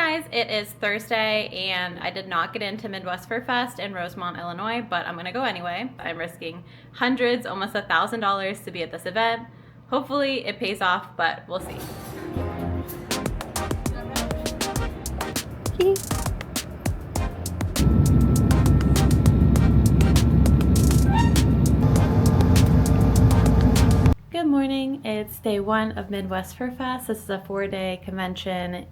Guys, it is Thursday and I did not get into Midwest FurFest in Rosemont, Illinois, but I'm gonna go anyway. I'm risking hundreds, almost $1,000 to be at this event. Hopefully it pays off, but we'll see. Good morning, it's day one of Midwest FurFest. This is a 4-day convention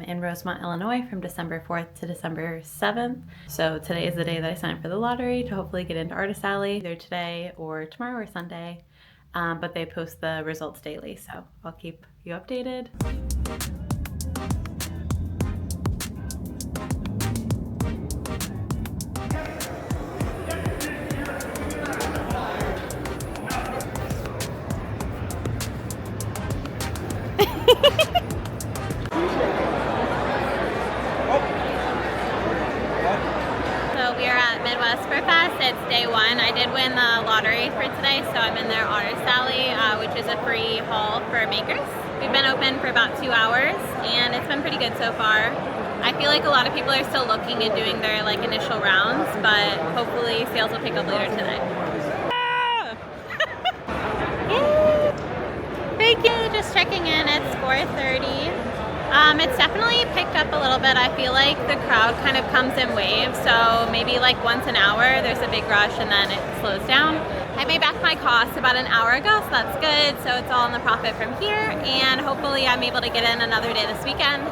in Rosemont, Illinois from December 4th to December 7th. So today is the day that I signed up for the lottery to hopefully get into Artist Alley either today or tomorrow or Sunday. But they post the results daily, so I'll keep you updated. So we are at Midwest FurFest. It's day one. I did win the lottery for today, so I'm in their Artist Alley, which is a free hall for makers. We've been open for about 2 hours, and it's been pretty good so far. I feel like a lot of people are still looking and doing their initial rounds, but hopefully sales will pick up later today. Thank you. Just checking in. It's 4:30. It's definitely picked up a little bit. I feel like the crowd kind of comes in waves, so maybe like once an hour there's a big rush and then it slows down. I made back my cost about an hour ago, so that's good. So it's all in the profit from here, and hopefully I'm able to get in another day this weekend.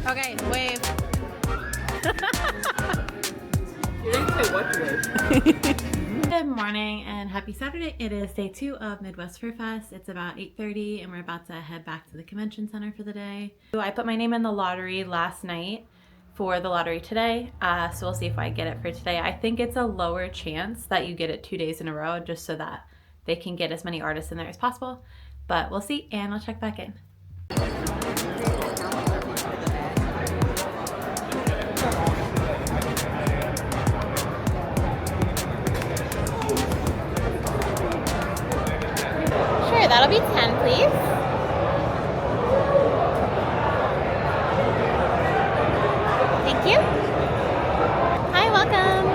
Okay, wave. You didn't say what to wave. Good morning and happy Saturday. It is day 2 of Midwest FurFest. It's about 8:30 and we're about to head back to the convention center for the day. So I put my name in the lottery last night for the lottery today, so we'll see if I get it for today. I think it's a lower chance that you get it 2 days in a row just so that they can get as many artists in there as possible, but we'll see and I'll check back in. That'll be 10, please. Thank you. Hi, welcome.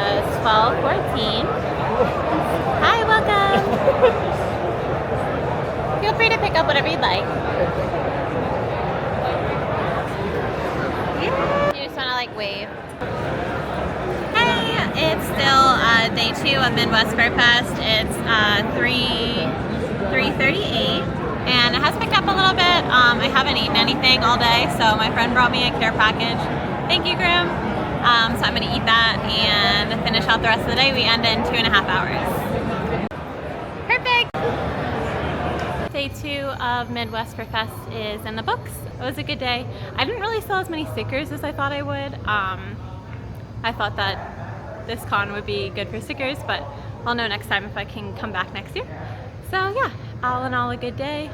It's 12:14. Hi, welcome. Feel free to pick up whatever you'd like. Wave. Hey, it's still day 2 of Midwest FurFest. It's 3:38 and it has picked up a little bit. I haven't eaten anything all day, so my friend brought me a care package. Thank you, Grim. So I'm gonna eat that and finish out the rest of the day. We end in 2.5 hours. Perfect! Day 2 of Midwest FurFest is in the books. It was a good day. I didn't really sell as many stickers as I thought I would. I thought that this con would be good for stickers, but I'll know next time if I can come back next year. So yeah, all in all a good day.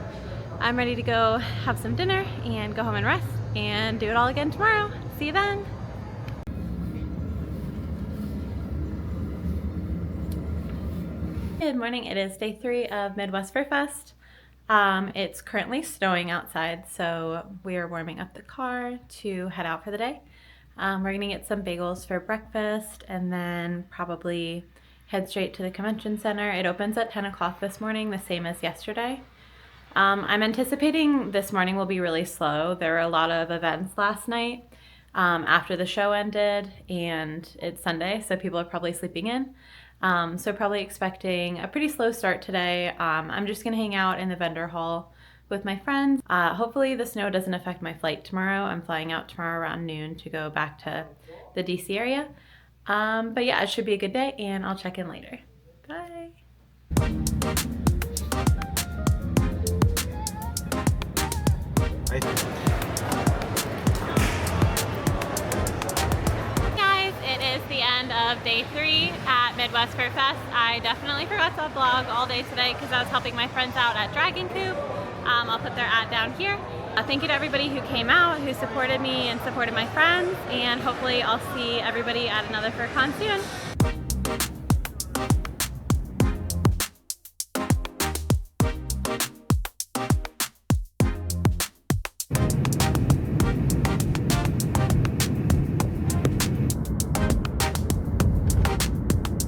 I'm ready to go have some dinner and go home and rest and do it all again tomorrow. See you then. Good morning, it is day 3 of Midwest FurFest. It's currently snowing outside, so we are warming up the car to head out for the day. We're gonna get some bagels for breakfast and then probably head straight to the convention center. It opens at 10 o'clock this morning, the same as yesterday. I'm anticipating this morning will be really slow. There were a lot of events last night after the show ended, and it's Sunday, so people are probably sleeping in. So probably expecting a pretty slow start today. I'm just gonna hang out in the vendor hall with my friends. Hopefully the snow doesn't affect my flight tomorrow. I'm flying out tomorrow around noon to go back to the DC area. But yeah, it should be a good day and I'll check in later. Bye. The end of day 3 at Midwest FurFest. I definitely forgot to vlog all day today because I was helping my friends out at Dragon Coop. I'll put their ad down here. Thank you to everybody who came out, who supported me and supported my friends, and hopefully I'll see everybody at another FurCon soon.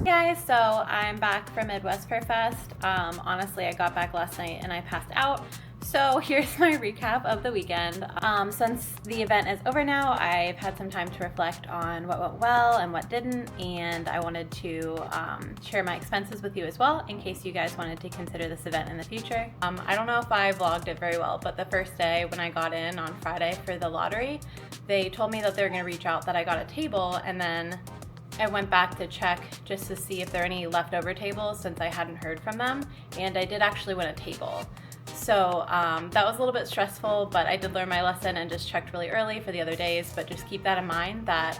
Guys, so I'm back from Midwest FurFest. Honestly, I got back last night and I passed out. So here's my recap of the weekend. Since the event is over now, I've had some time to reflect on what went well and what didn't, and I wanted to share my expenses with you as well in case you guys wanted to consider this event in the future. I don't know if I vlogged it very well, but the first day when I got in on Friday for the lottery, they told me that they were going to reach out that I got a table, and then I went back to check just to see if there are any leftover tables since I hadn't heard from them, and I did actually win a table. So that was a little bit stressful, but I did learn my lesson and just checked really early for the other days. But just keep that in mind that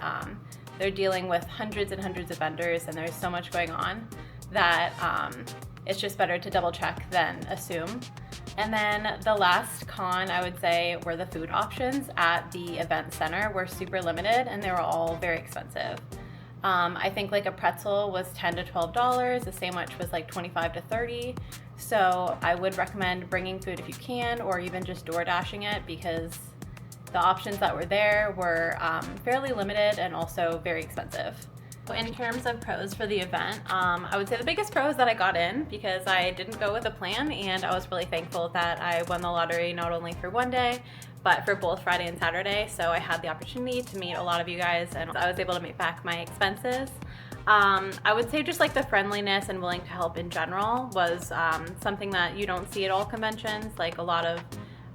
they're dealing with hundreds and hundreds of vendors and there's so much going on that it's just better to double check than assume. And then the last con, I would say, were the food options at the event center were super limited and they were all very expensive. I think like a pretzel was $10 to $12, a sandwich was like $25 to $30. So I would recommend bringing food if you can, or even just door dashing it, because the options that were there were fairly limited and also very expensive. In terms of pros for the event, I would say the biggest pro is that I got in because I didn't go with a plan, and I was really thankful that I won the lottery not only for one day, but for both Friday and Saturday. So I had the opportunity to meet a lot of you guys and I was able to make back my expenses. I would say just like the friendliness and willing to help in general was something that you don't see at all conventions. Like a lot of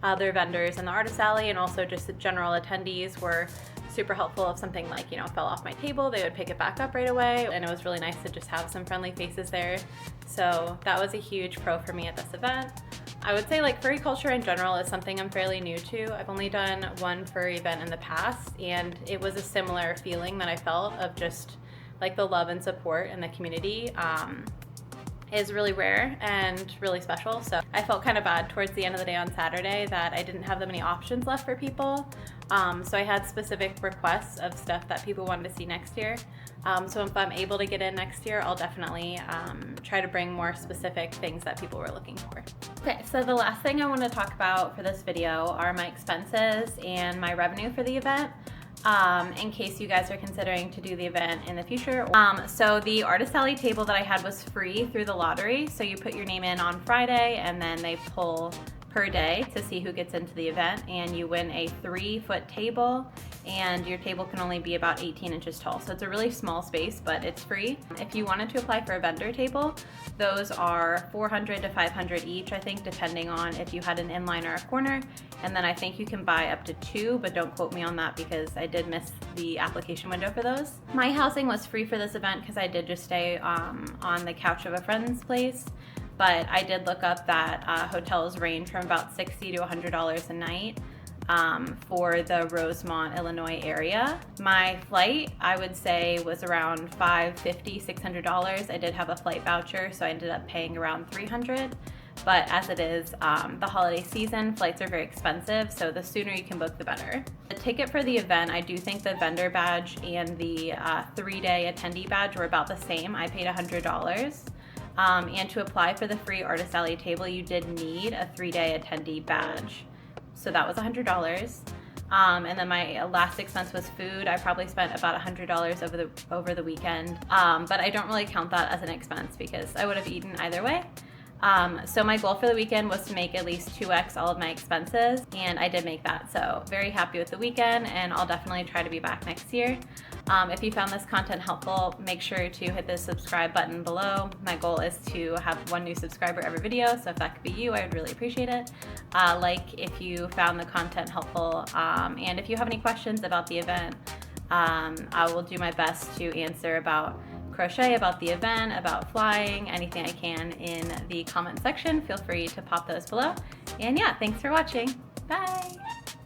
other vendors in the artist alley and also just the general attendees were super helpful. If something like, you know, fell off my table, they would pick it back up right away, and it was really nice to just have some friendly faces there. So that was a huge pro for me at this event. I would say like furry culture in general is something I'm fairly new to. I've only done one furry event in the past, and it was a similar feeling that I felt of just like the love and support in the community is really rare and really special. So I felt kind of bad towards the end of the day on Saturday that I didn't have that many options left for people. So I had specific requests of stuff that people wanted to see next year. So if I'm able to get in next year, I'll definitely try to bring more specific things that people were looking for. Okay, so the last thing I want to talk about for this video are my expenses and my revenue for the event. In case you guys are considering to do the event in the future. So the Artist Alley table that I had was free through the lottery. So you put your name in on Friday and then they pull per day to see who gets into the event, and you win a 3-foot table, and your table can only be about 18 inches tall. So it's a really small space, but it's free. If you wanted to apply for a vendor table, those are $400 to $500 each, I think, depending on if you had an inline or a corner. And then I think you can buy up to 2, but don't quote me on that because I did miss the application window for those. My housing was free for this event because I did just stay on the couch of a friend's place. But I did look up that hotels range from about $60 to $100 a night for the Rosemont, Illinois area. My flight, I would say, was around $550, $600. I did have a flight voucher, so I ended up paying around $300. But as it is the holiday season, flights are very expensive, so the sooner you can book, the better. The ticket for the event, I do think the vendor badge and the 3-day attendee badge were about the same. I paid $100. And to apply for the free Artist Alley table, you did need a 3-day attendee badge. So that was $100. And then my last expense was food. I probably spent about $100 over the weekend. But I don't really count that as an expense because I would have eaten either way. So my goal for the weekend was to make at least 2x all of my expenses, and I did make that. So very happy with the weekend, and I'll definitely try to be back next year. If you found this content helpful, make sure to hit the subscribe button below. My goal is to have 1 new subscriber every video, so if that could be you, I would really appreciate it. Like if you found the content helpful, and if you have any questions about the event, I will do my best to answer about crochet, about the event, about flying, anything I can in the comment section. Feel free to pop those below. And yeah, thanks for watching. Bye!